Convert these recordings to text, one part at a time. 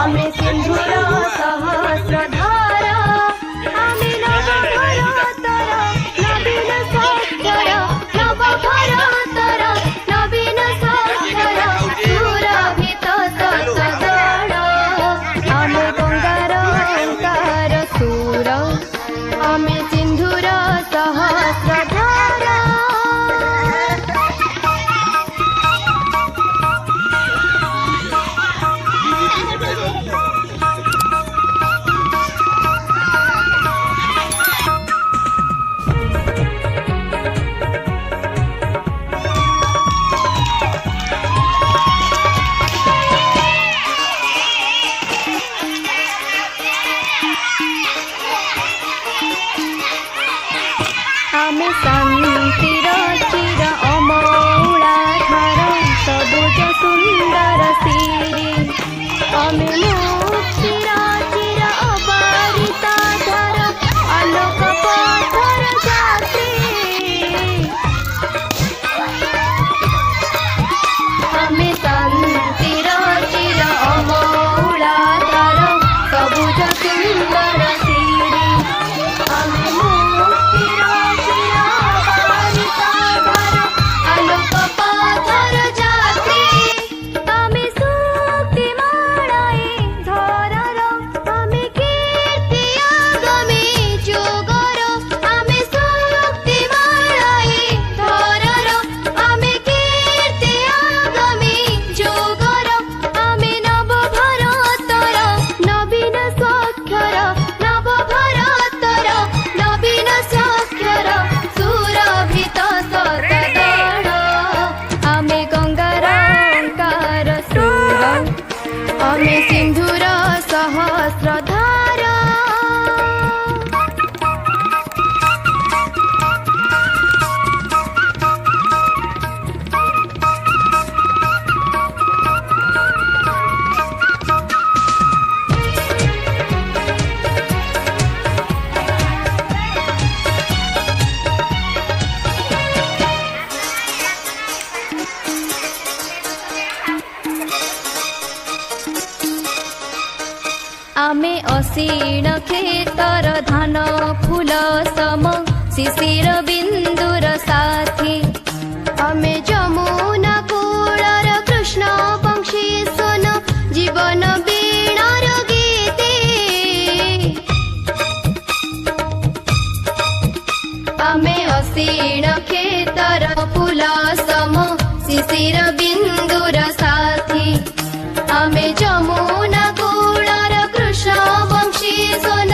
आमे सिंधुर सहस्रधारा आमे नवभारतर नवीन साक्षर नवभारतर नवीन साक्षर सुरभित सतगण आमे गंगार ओंकार सुर आमे सिंधुर सहस्रधारा। आमे शांतिर चिर अमौलाधार सबुज सुंदर सिरी आमे मुक्तिर चिर अबारिताधार आलोक पथर जात्री आमे शांतिर चिर अमौलाधार सबुज सुंदर सिरी आमे मुक्तिर आमे सिंधुर सहस्रधारा। आमे असीण खेतर धान फूल सम शिशिर बिंदुर साथी आमे जमुना कूलर कृष्ण पंक्षी सोन जीवन वीणार गीते आमे असीण खेतर फूल सम शिशिर बिंदुर साथी आमे जमुना कूलर कृष्ण वंशी सोन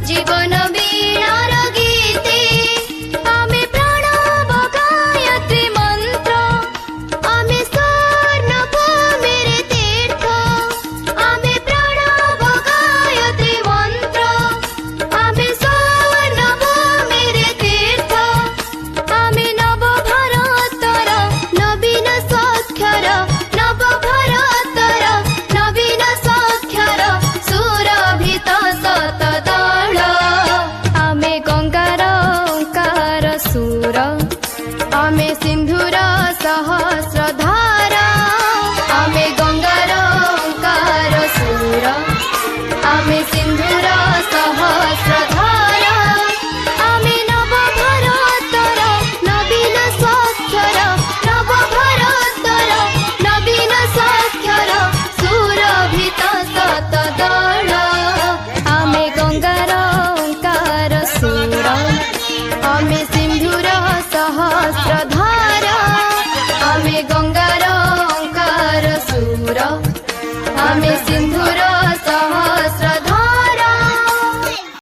जीवन वीणार गीते आमे प्रणव गायत्री मंत्र आमे स्वर्ण भूमिर तीर्थ आमे प्रणव गायत्री मंत्र आमे स्वर्ण भूमिर तीर्थ आमे नव भारतर नवीन साक्षर नव भारतर नवीन साक्षर सुरभित सतदळ आमे गंगार ओंकार सुर आमे सिंधुर सहस्रधारा आमे गंगार ओंकार सुर आमे सिंधुर सहस्रधारा आमे नव भारतर नवीन साक्षर नव भारतर नवीन साक्षर सुरभित सतदळ आमे गंगार ओंकार सुर आमे सिंधुर सहस्रधारा आमे गंगार ओंकार सुर आमे सिंधु